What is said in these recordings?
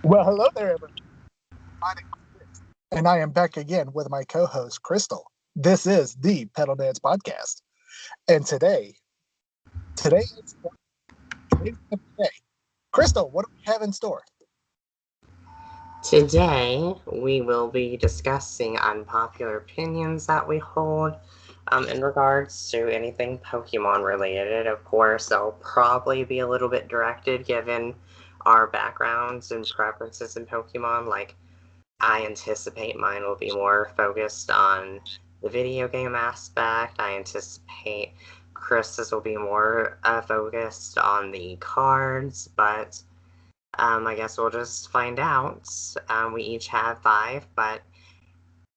Well, hello there, everyone. My name is Chris, and I am back again with my co-host Crystal. This is the Pedal Dance Podcast, and today's the day. Crystal, what do we have in store? Today, we will be discussing unpopular opinions that we hold in regards to anything Pokemon related. Of course, they'll probably be a little bit directed given our backgrounds and preferences in Pokemon. Like, I anticipate mine will be more focused on the video game aspect. I anticipate Chris's will be more focused on the cards, but I guess we'll just find out. We each have five, but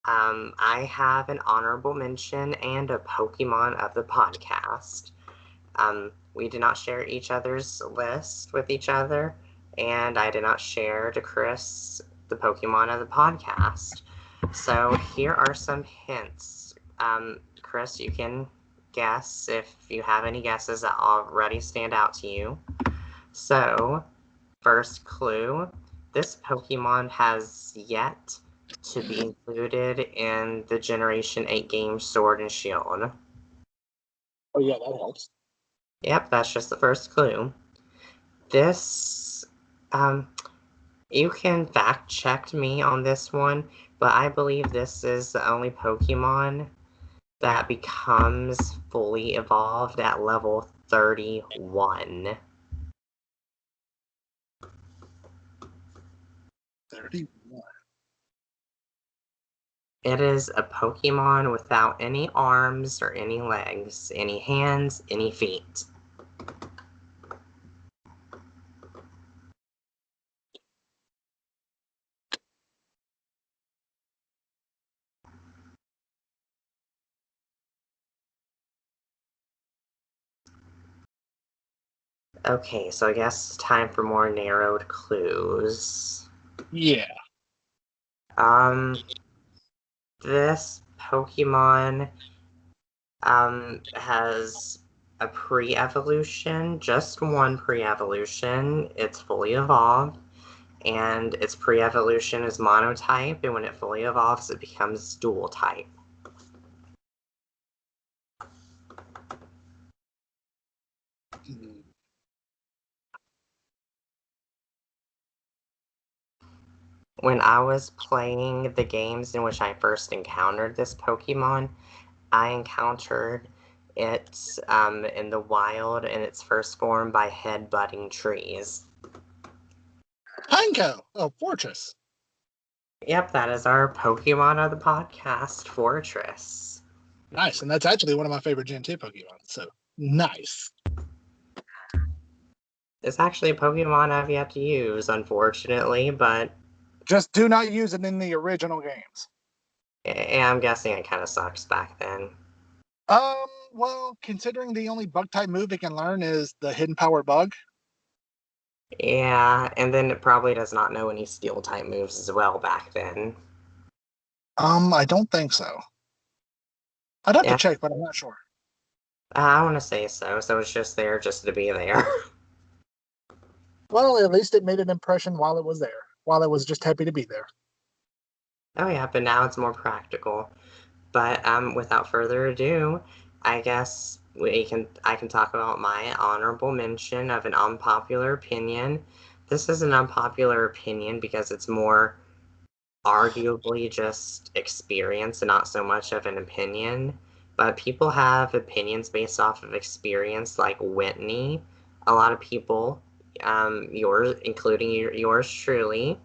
I have an honorable mention and a Pokemon of the podcast. We did not share each other's list with each other, and I did not share to Chris the Pokemon of the podcast. So here are some hints. Chris, you can guess if you have any guesses that already stand out to you. So, first clue, this Pokemon has yet to be included in the Generation 8 game Sword and Shield. Oh yeah, that helps. Yep, that's just the first clue. This, you can fact check me on this one, but I believe this is the only Pokemon that becomes fully evolved at level 31. 31. It is a Pokemon without any arms or any legs, any hands, any feet. Okay, so I guess it's time for more narrowed clues. Yeah. This Pokemon has a pre-evolution, just one pre-evolution. It's fully evolved, and its pre-evolution is monotype, and when it fully evolves, it becomes dual type. When I was playing the games in which I first encountered this Pokemon, I encountered it in the wild in its first form by head-butting trees. Pineco! Oh, Fortress. Yep, that is our Pokemon of the podcast, Fortress. Nice, and that's actually one of my favorite Gen 2 Pokemon, so nice. It's actually a Pokemon I've yet to use, unfortunately, but Just do not use it in the original games. I'm guessing it kind of sucks back then. Well, considering the only bug-type move it can learn is the Hidden Power Bug. Yeah, and then it probably does not know any Steel-type moves as well back then. I don't think so. I'd have Yeah. to check, but I'm not sure. I want to say so, so it's just there just to be there. Well, at least it made an impression while it was there, while it was just happy to be there. Oh yeah, but now it's more practical. But without further ado, I guess I can talk about my honorable mention of an unpopular opinion. This is an unpopular opinion because it's more arguably just experience and not so much of an opinion. But people have opinions based off of experience, like Whitney. A lot of people, yours, including yours truly,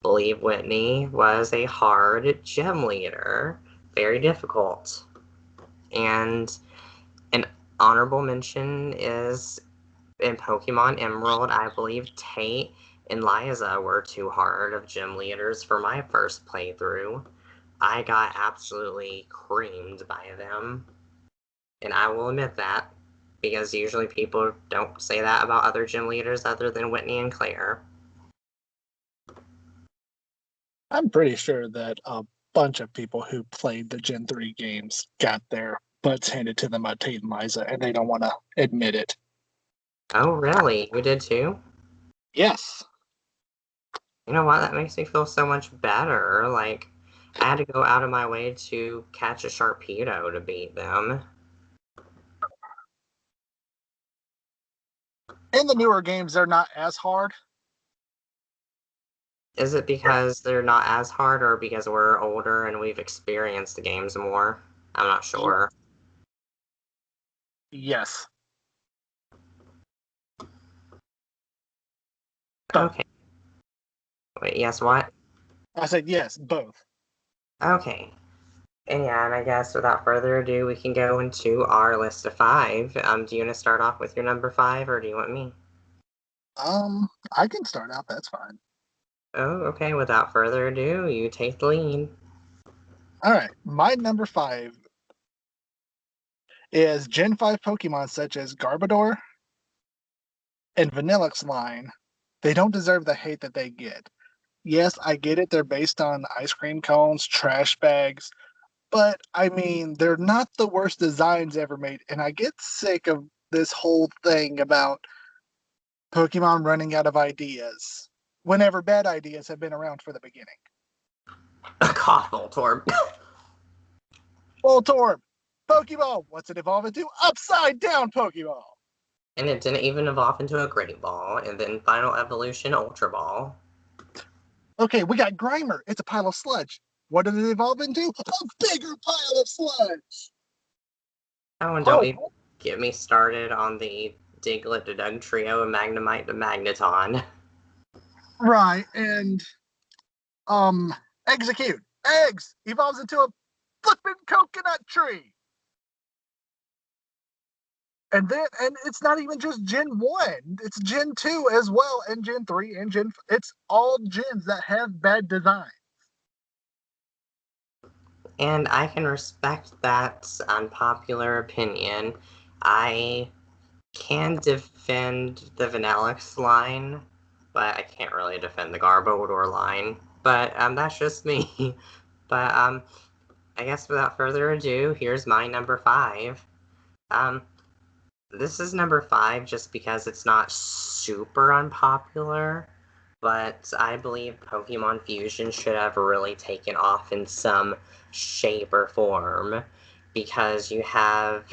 believe Whitney was a hard gym leader. Very difficult. And an honorable mention is in Pokemon Emerald, I believe Tate and Liza were too hard of gym leaders for my first playthrough. I got absolutely creamed by them. And I will admit that, because usually people don't say that about other gym leaders other than Whitney and Claire. I'm pretty sure that a bunch of people who played the Gen 3 games got their butts handed to them by Tate and Liza, and they don't want to admit it. Oh, really? You did too? Yes. You know what? That makes me feel so much better. Like, I had to go out of my way to catch a Sharpedo to beat them. In the newer games, they're not as hard. Is it because they're not as hard or because we're older and we've experienced the games more? I'm not Yeah. sure. Yes, both. Okay. Wait, yes, what? I said yes, both. Okay. And yeah, and I guess without further ado, we can go into our list of five. Do you want to start off with your number five, or do you want me? I can start out. That's fine. Oh, okay. Without further ado, you take the lead. All right, my number five is Gen 5 Pokemon such as Garbodor and Vanillix line. They don't deserve the hate that they get. Yes, I get it. They're based on ice cream cones, trash bags, but I mean, they're not the worst designs ever made. And I get sick of this whole thing about Pokemon running out of ideas whenever bad ideas have been around for the beginning. A Torb. Voltorb, Pokeball, what's it evolve into? Upside down Pokeball. And it didn't even evolve into a Great Ball, and then Final Evolution Ultra Ball. Okay, we got Grimer. It's a pile of sludge. What did it evolve into? A bigger pile of sludge. Oh, and don't Oh, even get me started on the Diglett to Dugtrio and Magnemite to Magneton. right. And um, execute. Eggs evolves into a flipping coconut tree. And it's not even just Gen 1. It's Gen 2 as well, and Gen 3 and it's all gens that have bad design. And I can respect that unpopular opinion. I can defend the Vanillix line, but I can't really defend the Garbodor line. But that's just me. But I guess without further ado, here's my number five. Um, this is number five just because it's not super unpopular, but I believe Pokemon Fusion should have really taken off in some shape or form because you have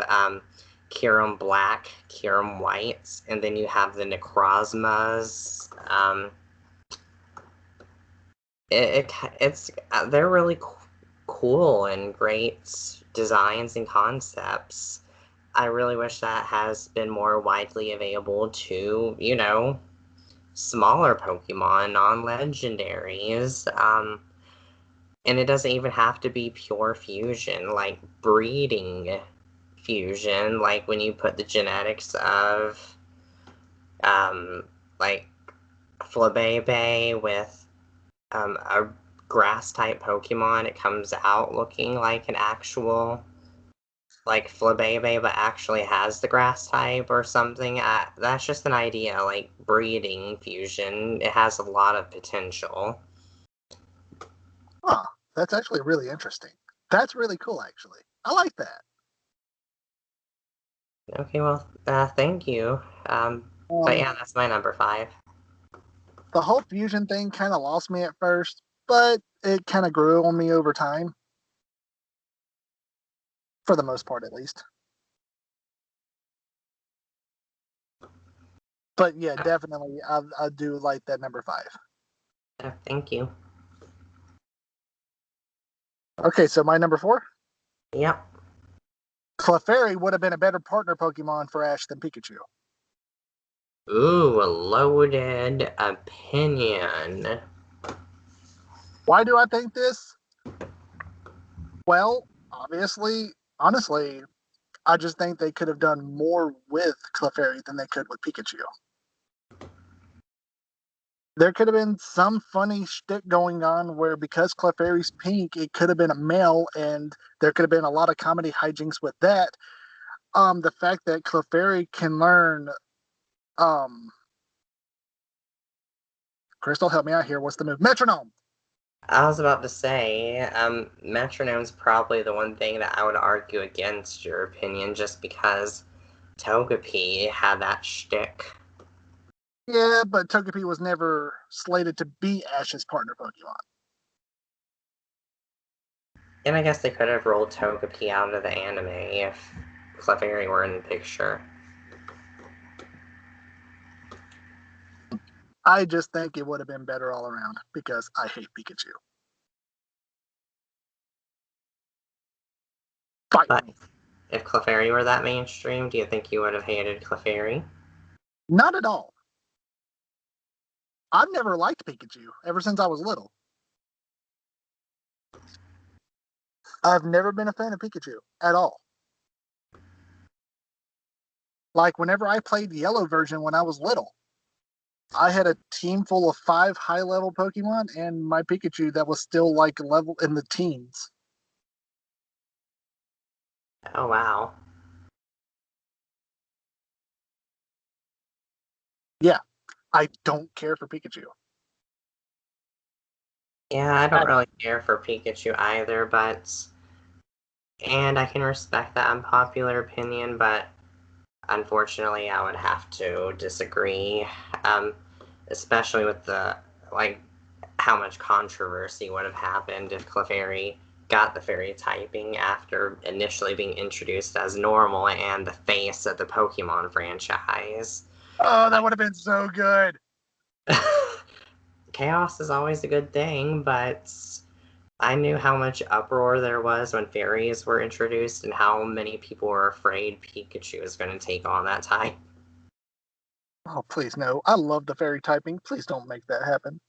Kyurem Black, Kyurem White, and then you have the Necrozmas. It's they're really cool and great designs and concepts. I really wish that has been more widely available to, smaller Pokemon, non-legendaries. And it doesn't even have to be pure fusion, like breeding fusion, like when you put the genetics of, um, like Flabébé with a grass type Pokemon, it comes out looking like an actual like Flabébé but actually has the grass type or something. That's just an idea, like breeding fusion. It has a lot of potential. Huh, that's actually really interesting. That's really cool, actually. I like that. Okay, well, thank you. But Um, yeah, that's my number five. the whole fusion thing kind of lost me at first, but it kind of grew on me over time, for the most part, at least. But yeah, definitely, I do like that number five. Thank you. Okay, so my number four, Yep. Clefairy would have been a better partner Pokemon for Ash than Pikachu. Ooh, a loaded opinion. Why do I think this? Well, obviously, honestly, I just think they could have done more with Clefairy than they could with Pikachu. There could have been some funny shtick going on where because Clefairy's pink, it could have been a male, and there could have been a lot of comedy hijinks with that. The fact that Clefairy can learn, um, Crystal, help me out here. What's the move? Metronome. I was about to say, Metronome's probably the one thing that I would argue against your opinion just because Togepi had that shtick. Yeah, but Togepi was never slated to be Ash's partner Pokemon. And I guess they could have rolled Togepi out of the anime if Clefairy were in the picture. I just think it would have been better all around because I hate Pikachu. Fight But me. if Clefairy were that mainstream, do you think you would have hated Clefairy? Not at all. I've never liked Pikachu ever since I was little. I've never been a fan of Pikachu at all. Like whenever I played the yellow version when I was little, I had a team full of 5 high level Pokemon and my Pikachu that was still like level in the teens. Oh, wow. Yeah, I don't care for Pikachu. Yeah, I don't really care for Pikachu either, and I can respect that unpopular opinion, but unfortunately, I would have to disagree, um, especially with like, how much controversy would have happened if Clefairy got the fairy typing after initially being introduced as normal and the face of the Pokemon franchise. Oh, that would have been so good. Chaos is always a good thing, but I knew how much uproar there was when fairies were introduced and how many people were afraid Pikachu was going to take on that type. Oh, please no. I love the fairy typing. Please don't make that happen.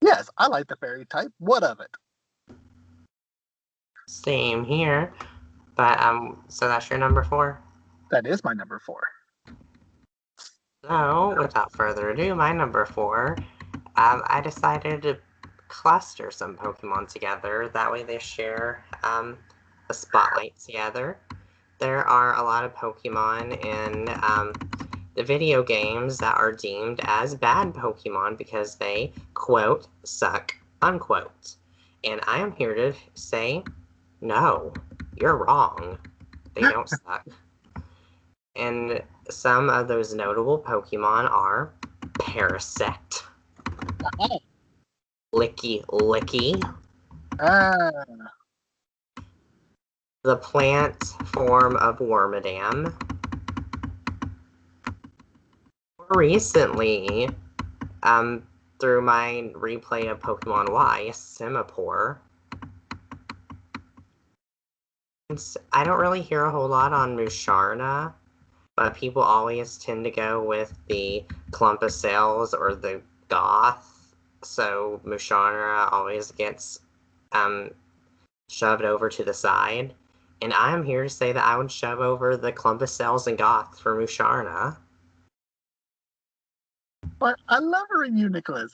Yes, I like the fairy type. What of it? Same here. But so that's your number 4. That is my number 4. So without further ado, my number 4. I decided to cluster some Pokemon together. That way they share a spotlight together. There are a lot of Pokemon in the video games that are deemed as bad Pokemon because they, quote, suck, unquote. And I am here to say, no, you're wrong. They don't suck. And some of those notable Pokemon are Parasect, Oh. Licky Licky, Ah, the plant form of Wormadam. More recently, um, through my replay of Pokemon Y, Simipour. I don't really hear a whole lot on Musharna, but people always tend to go with the clump of cells or the goth, so Musharna always gets um, shoved over to the side. And I'm here to say that I would shove over the clump of cells and goth for Musharna. but I love her in Uniclus.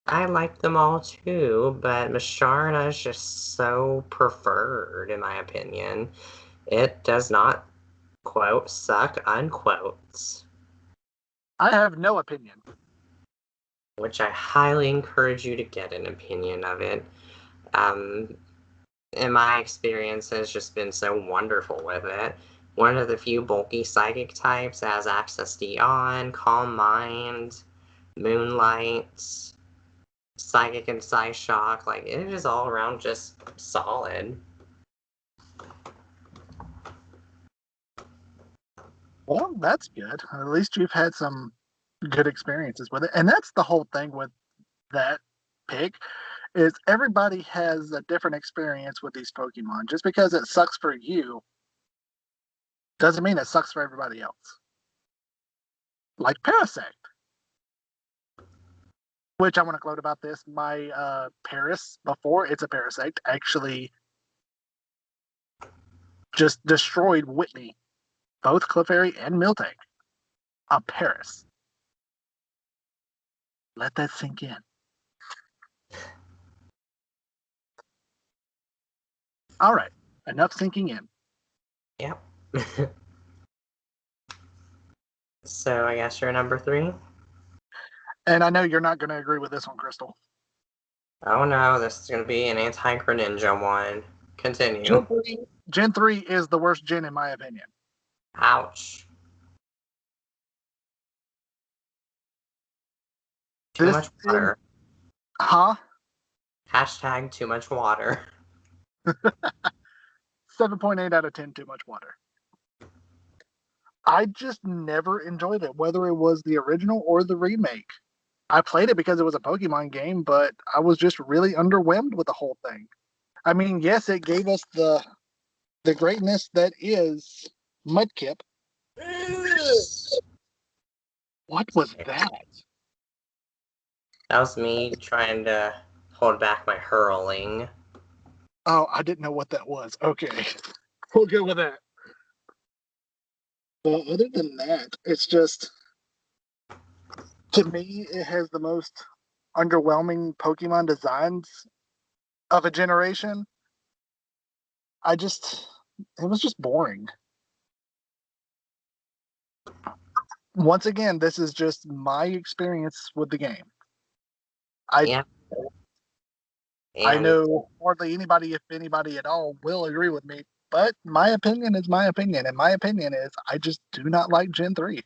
I like them all too, but Musharna is just so preferred, in my opinion. It does not, quote, suck, unquote, I have no opinion. which I highly encourage you to get an opinion of it. Um, and my experience has just been so wonderful with it. One of the few bulky psychic types that has access to Yawn, Calm Mind, Moonlight, Psychic and Psyshock. Like, it is all around just solid. Well, that's good. At least you've had some good experiences with it. And that's the whole thing with that pick is everybody has a different experience with these Pokemon. Just because it sucks for you doesn't mean it sucks for everybody else. Like Parasect, which I want to gloat about this. My Paris before it's a Parasect actually just destroyed Whitney, both Clefairy and Miltank. A Paris. Let that sink in. All right, enough sinking in. Yep. So I guess you're number 3. And I know you're not going to agree with this one, Crystal. Oh no, this is going to be an anti-Greninja one. Continue. Gen 3, Gen 3 is the worst gen in my opinion. Ouch. Too This much is, water. huh? Hashtag too much water. 7.8 out of 10, too much water. I just never enjoyed it, whether it was the original or the remake. I played it because it was a Pokemon game, but I was just really underwhelmed with the whole thing. I mean, yes, it gave us the greatness that is Mudkip. What was that? That was me trying to hold back my hurling. Oh, I didn't know what that was. Okay, we'll go with that. But other than that, it's just, to me, it has the most underwhelming Pokemon designs of a generation. I just, it was just boring. Once again, this is just my experience with the game. I Yeah, I and know hardly anybody, if anybody at all, will agree with me. But my opinion is my opinion, and my opinion is I just do not like Gen 3.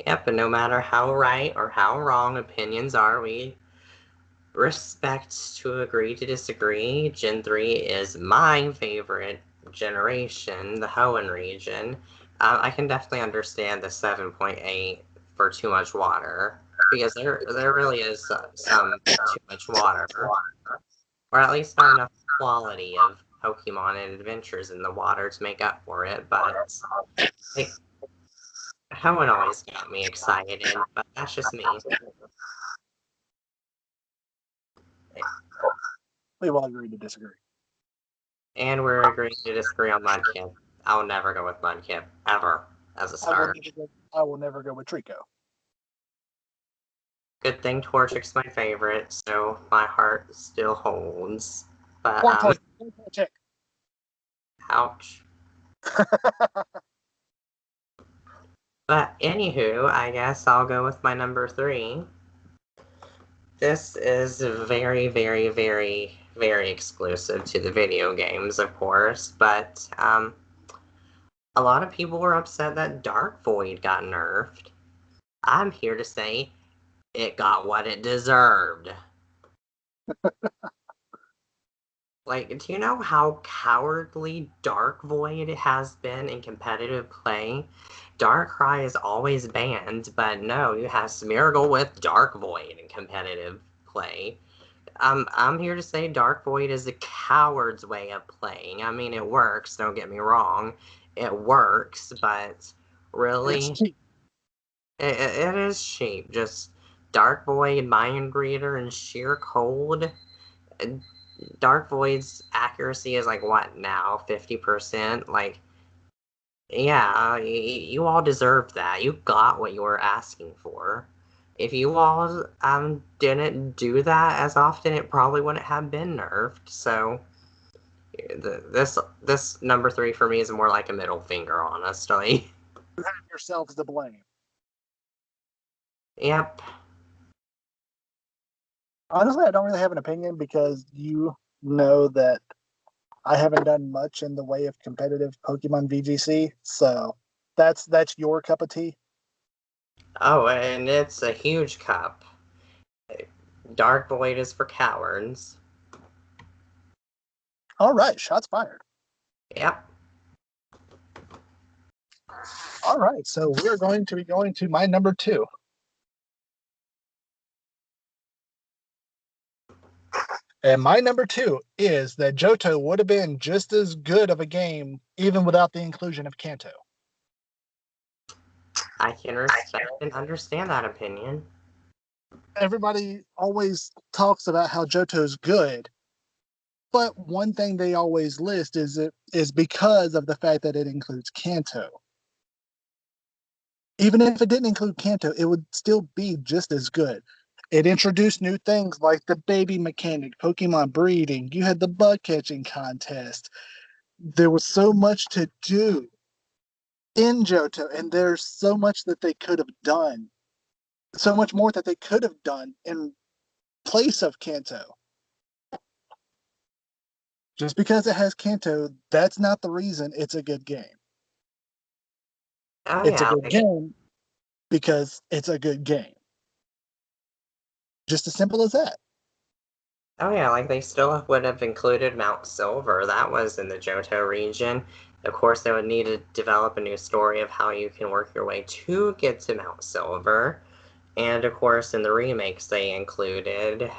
yep, and no matter how right or how wrong opinions are, we respect to agree to disagree. Gen 3 is my favorite generation, the Hoenn region. I can definitely understand the 7.8 for too much water, because there really is some too much water, or at least not enough quality of Pokemon and adventures in the water to make up for it, but like, Hoenn always got me excited, but that's just me. We will agree to disagree. And we're agreeing to disagree on Mudkip. I'll never go with Mudkip, ever, as a start. I will never go with Trico. Good thing Torchic's my favorite, so my heart still holds. But, Point Torchic. Point Torchic. ouch. But, anywho, I guess I'll go with my number 3. This is very, very, very, very exclusive to the video games, of course, but, a lot of people were upset that Dark Void got nerfed. I'm here to say it got what it deserved. Like, do you know how cowardly Dark Void has been in competitive play? Darkrai is always banned, but no, you have Smeargle with Dark Void in competitive play. I'm here to say Dark Void is a coward's way of playing. I mean, it works, don't get me wrong. It works, but It's really, cheap. it is cheap. Just Dark Void, Mind Reader, and Sheer Cold. Dark Void's accuracy is like what now? 50%? Like, yeah, you all deserved that. You got what you were asking for. If you all didn't do that as often, it probably wouldn't have been nerfed. So this number 3 for me is more like a middle finger, honestly. Yourselves to blame. Yep. Honestly, I don't really have an opinion because you know that I haven't done much in the way of competitive Pokemon VGC, so that's your cup of tea. Oh, and it's a huge cup. Dark Void is for cowards. All right, shots fired. Yep. All right, so we're going to be going to my number 2. And my number 2 is that Johto would have been just as good of a game even without the inclusion of Kanto. I can respect and understand that opinion. Everybody always talks about how Johto's good, but one thing they always list is because of the fact that it includes Kanto. Even if it didn't include Kanto, it would still be just as good. It introduced new things like the baby mechanic, Pokemon breeding. You had the bug catching contest. There was so much to do in Johto, and there's so much that they could have done. So much more that they could have done in place of Kanto. Just because it has Kanto, that's not the reason it's a good game. Oh It's a yeah, good game because it's a good game. Just as simple as that. like they still would have included Mount Silver. That was in the Johto region. Of course, they would need to develop a new story of how you can work your way to get to Mount Silver. And of course, in the remakes, they included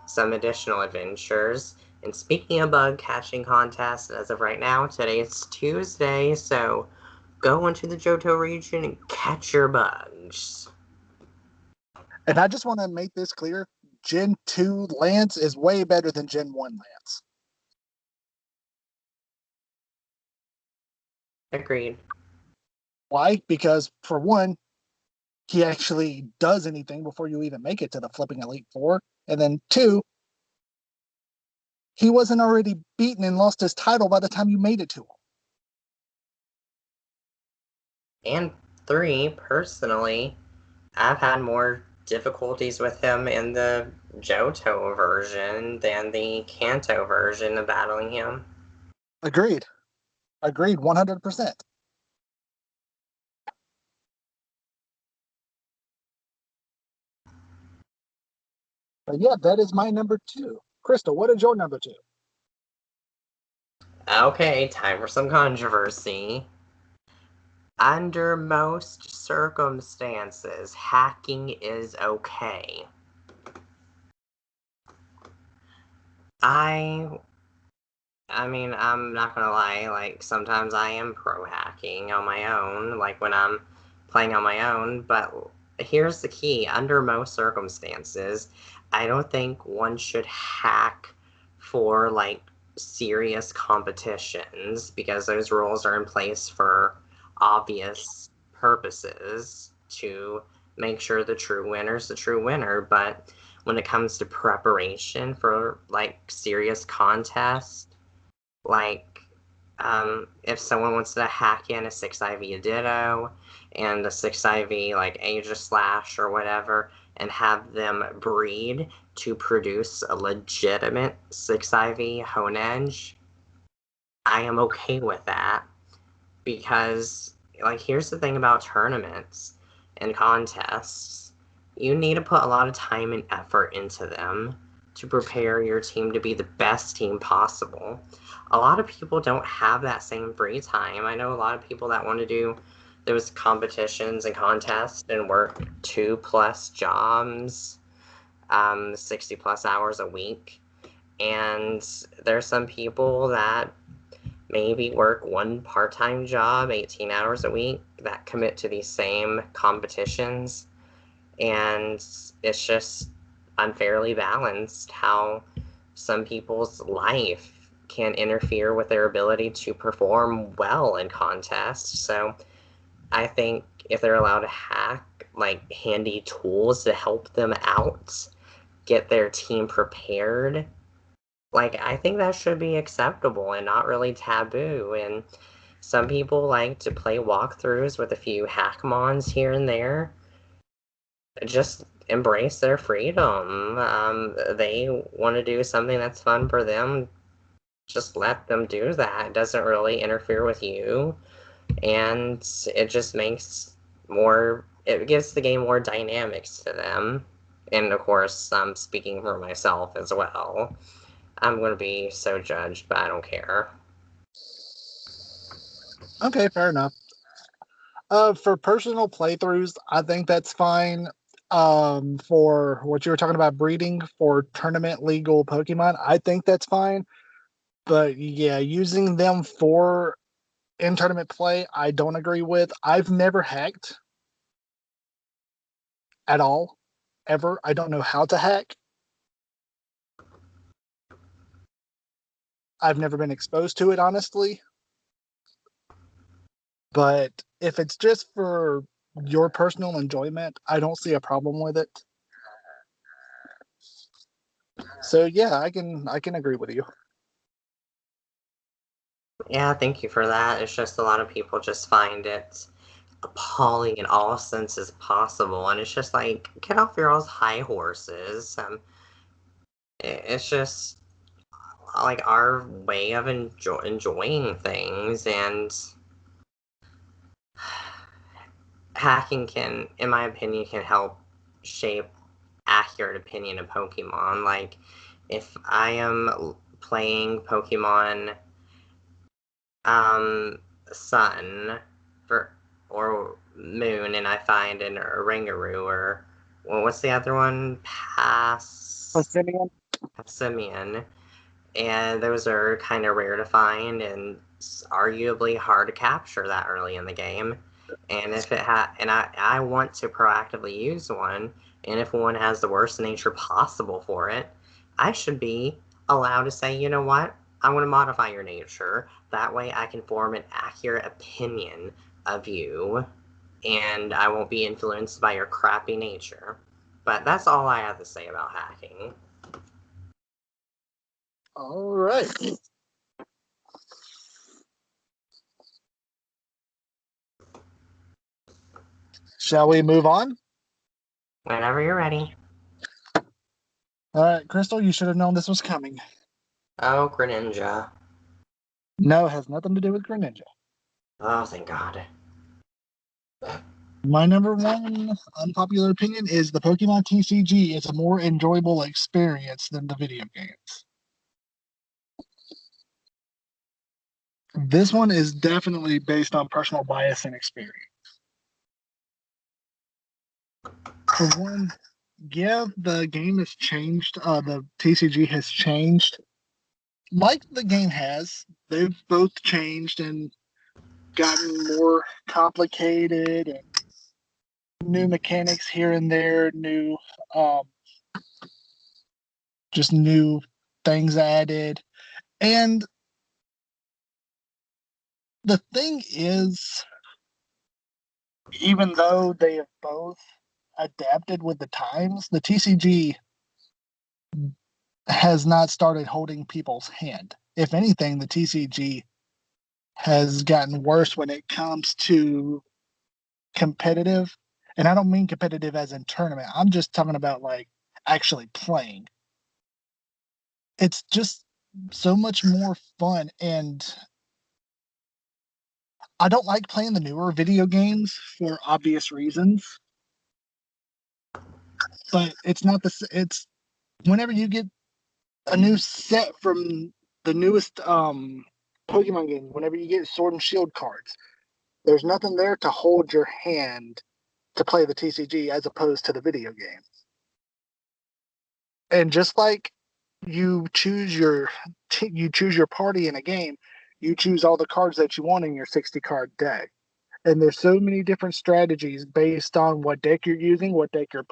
some additional adventures. And speaking of bug catching contests, as of right now, today is Tuesday, so go into the Johto region and catch your bugs. And I just want to make this clear. Gen 2 Lance is way better than Gen 1 Lance. Agreed. Why? Because, for one, he actually does anything before you even make it to the flipping Elite Four. And then, two, he wasn't already beaten and lost his title by the time you made it to him. And three, personally, I've had more difficulties with him in the Johto version than the Kanto version of battling him. Agreed. Agreed 100%. But yeah, that is my number two. Crystal, what is your number two? Okay, time for some controversy. Under most circumstances, hacking is okay. I I mean, I'm not gonna lie, like sometimes I am pro hacking on my own, like when I'm playing on my own, but here's the key. Under most circumstances, I don't think one should hack for like serious competitions because those rules are in place for obvious purposes to make sure the true winner's the true winner. But when it comes to preparation for like serious contests, like if someone wants to hack in a 6IV Ditto and a 6IV like Aegislash or whatever and have them breed to produce a legitimate 6IV Honedge, I am okay with that because like here's the thing about tournaments and contests, you need to put a lot of time and effort into them to prepare your team to be the best team possible. A lot of people don't have that same free time. I know a lot of people that want to do those competitions and contests and work 2+ jobs, 60+ hours a week, and there's some people that maybe work one part-time job 18 hours a week that commit to these same competitions, and it's just unfairly balanced how some people's life can interfere with their ability to perform well in contests. So I think if they're allowed to hack like handy tools to help them out, get their team prepared, like I think that should be acceptable and not really taboo. And some people like to play walkthroughs with a few hackmons here and there. Just embrace their freedom. They want to do something that's fun for them. Just let them do that. It doesn't really interfere with you, and it just makes more. It gives the game more dynamics to them. And of course, I'm speaking for myself as well. I'm going to be so judged, but I don't care. Okay, fair enough. For personal playthroughs, I think that's fine. For what you were talking about breeding for tournament legal Pokemon, I think that's fine. But yeah, using them for in tournament play, I don't agree with. I've never hacked at all, ever. I don't know how to hack. I've never been exposed to it, honestly. But if it's just for your personal enjoyment, I don't see a problem with it. So yeah, I can agree with you. Yeah, thank you for that. It's just a lot of people just find it appalling in all senses possible, and it's just like get off your all's high horses. It's just like our way of enjoying things, and hacking can, in my opinion, can help shape accurate opinion of Pokemon. Like, if I am playing Pokemon um, Sun for or Moon, and I find an Oranguru or well, what's the other one? Simeon? Passimian, and those are kind of rare to find and arguably hard to capture that early in the game. And if it and I want to proactively use one, and if one has the worst nature possible for it, I should be allowed to say, you know what, I want to modify your nature. That way I can form an accurate opinion of you, and I won't be influenced by your crappy nature. But that's all I have to say about hacking. All right. Shall we move on? Whenever you're ready. All right, Crystal, you should have known this was coming. Oh, Greninja. No, it has nothing to do with Greninja. Oh, thank God. My number one unpopular opinion is the Pokemon TCG is a more enjoyable experience than the video games. This one is definitely based on personal bias and experience. For one, yeah, the game has changed. The TCG has changed. Like the game has, they've both changed and gotten more complicated and new mechanics here and there, um, just new things added. And the thing is, even though they have both adapted with the times, the TCG has not started holding people's hand. If anything, the TCG has gotten worse when it comes to competitive. And I don't mean competitive as in tournament. I'm just talking about like actually playing. It's just so much more fun. And I don't like playing the newer video games for obvious reasons. But it's not it's whenever you get a new set from the newest Pokemon game, whenever you get Sword and Shield cards, there's nothing there to hold your hand to play the TCG as opposed to the video game. And just like you choose your party in a game, you choose all the cards that you want in your 60 card deck. And there's so many different strategies based on what deck you're using, what deck your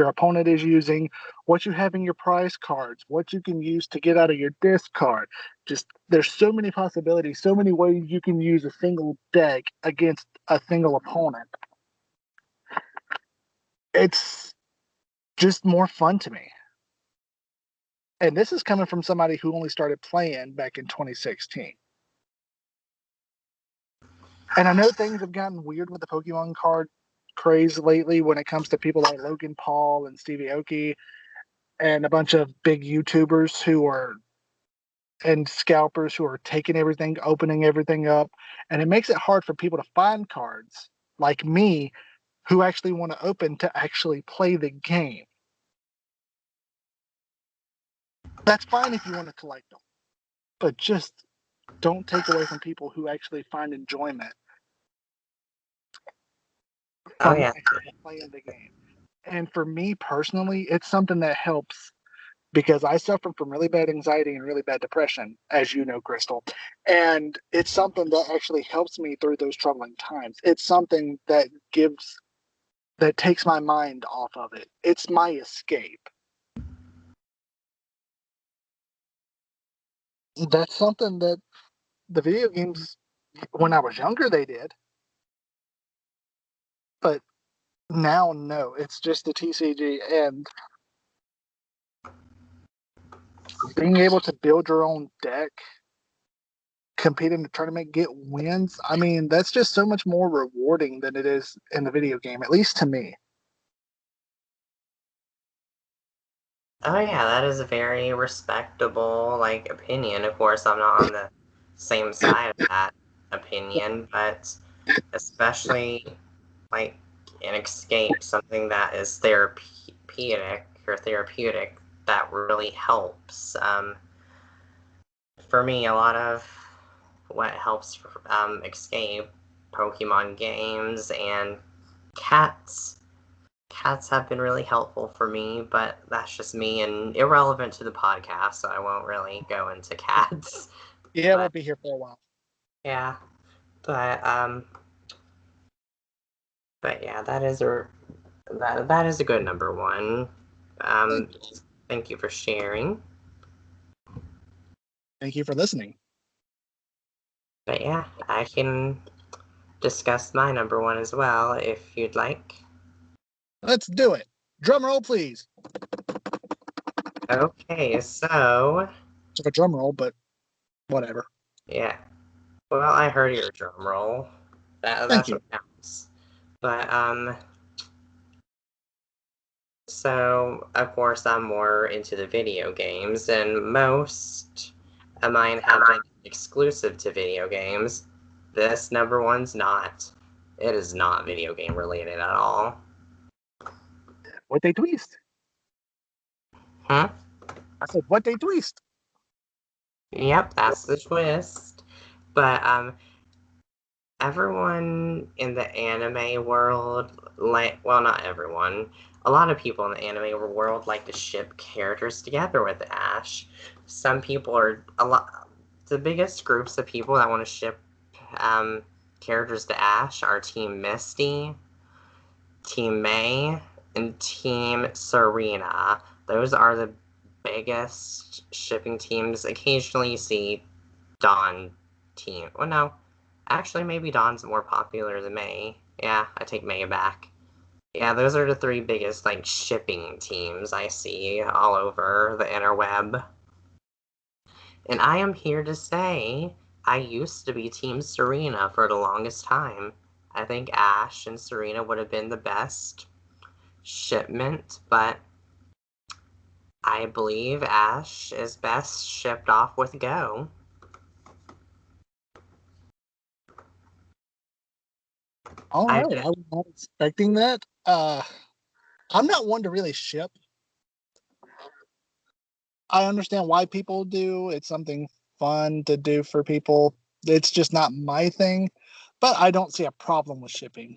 opponent is using, what you have in your prize cards, what you can use to get out of your discard. Just there's so many possibilities, so many ways you can use a single deck against a single opponent. It's just more fun to me. And this is coming from somebody who only started playing back in 2016. And I know things have gotten weird with the Pokemon card craze lately when it comes to people like Logan Paul and Stevie Aoki and a bunch of big YouTubers who are and scalpers who are taking everything, opening everything up. And it makes it hard for people to find cards like me who actually want to open to actually play the game. That's fine if you want to collect them, but just don't take away from people who actually find enjoyment Oh, from yeah. actually playing the game. And for me personally, it's something that helps because I suffer from really bad anxiety and really bad depression, as you know, Crystal. And it's something that actually helps me through those troubling times. It's something that takes my mind off of it. It's my escape. That's something that the video games, when I was younger, they did, but now, no, it's just the TCG. And being able to build your own deck, compete in the tournament, get wins. I mean, that's just so much more rewarding than it is in the video game, at least to me. Oh, yeah, that is a very respectable, like, opinion. Of course, I'm not on the same side of that opinion, but especially like an escape, something that is therapeutic that really helps. For me, a lot of what helps escape Pokemon games and cats. Cats have been really helpful for me, but that's just me and irrelevant to the podcast, so I won't really go into cats. Yeah, we'll But be here for a while. yeah, but um, but yeah, that is a good number one. Um, Thank you for sharing. Thank you for listening. But yeah, I can discuss my number one as well if you'd like. Let's do it. Drum roll, please. Okay, so Took a drum roll, but whatever. yeah. Well, I heard your drum roll. Thank That's you. what counts. But so of course I'm more into the video games, and most of mine have been exclusive to video games. This number one's not. It is not video game related at all. What they twist? Hmm? I said, what they twist? Yep, that's the twist. But everyone in the anime world, like, well, not everyone, a lot of people in the anime world like to ship characters together with Ash. Some people are a lot. The biggest groups of people that want to ship um, characters to Ash are Team Misty, Team May, and Team Serena. Those are the biggest shipping teams. Occasionally, you see Dawn team. Well, no, actually, maybe Dawn's more popular than May. Yeah, I take May back. Yeah, those are the three biggest like shipping teams I see all over the interweb. And I am here to say I used to be Team Serena for the longest time. I think Ash and Serena would have been the best shipment, but I believe Ash is best shipped off with Go. All I right. I was not expecting that. I'm not one to really ship. I understand why people do. It's something fun to do for people. It's just not my thing, but I don't see a problem with shipping.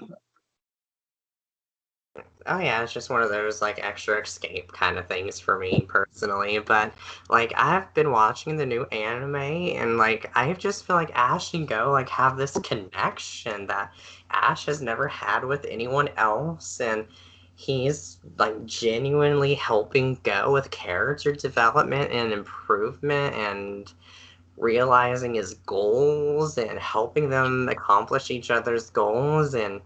Oh yeah, it's just one of those like extra escape kind of things for me personally. But like I've been watching the new anime and like I just feel like Ash and Go like have this connection that Ash has never had with anyone else, and he's like genuinely helping Go with character development and improvement and realizing his goals and helping them accomplish each other's goals, and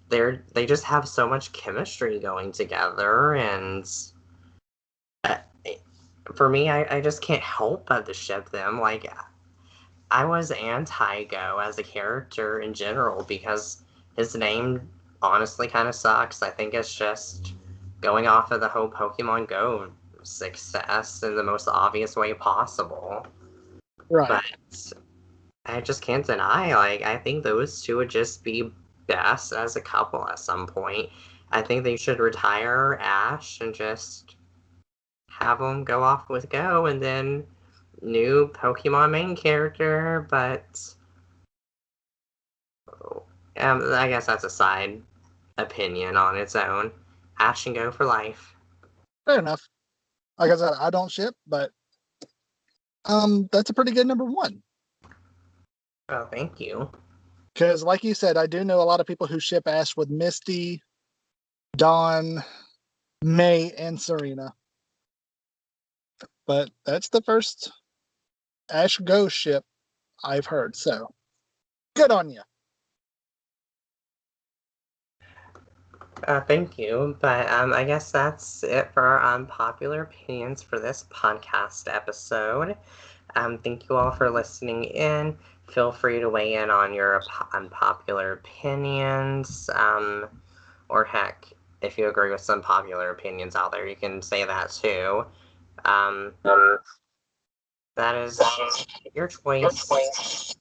they just have so much chemistry going together, and uh, for me I just can't help but to ship them. Like I was anti Go as a character in general because his name honestly kind of sucks. I think it's just going off of the whole Pokemon Go success in the most obvious way possible, Right. but I just can't deny, like, I think those two would just be best as a couple at some point. I think they should retire Ash and just have them go off with Go, and then new Pokemon main character, but I guess that's a side opinion on its own. Ash and Go for life. Fair enough. Like I said, I don't ship, but that's a pretty good number one. Oh, thank you. Because, like you said, I do know a lot of people who ship Ash with Misty, Dawn, May, and Serena. But that's the first Ash Go ship I've heard. So good on you. Thank you, but I guess that's it for our unpopular opinions for this podcast episode. Thank you all for listening in. Feel free to weigh in on your unpopular opinions, or heck, if you agree with some popular opinions out there, you can say that too. Um, that is your choice.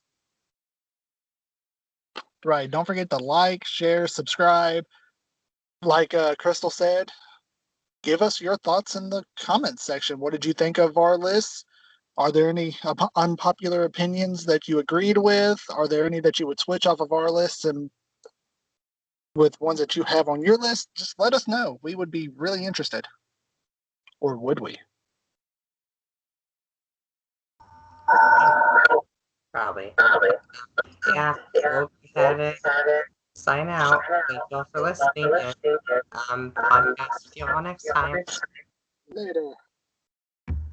Right. Don't forget to like, share, subscribe. Like Crystal said, give us your thoughts in the comments section. What did you think of our lists? Are there any unpopular opinions that you agreed with? Are there any that you would switch off of our lists and with ones that you have on your list? Just let us know. We would be really interested. Or would we? Probably. Yeah, we'll go ahead and sign out. Thank you all for listening, and podcast with you all next time. Later.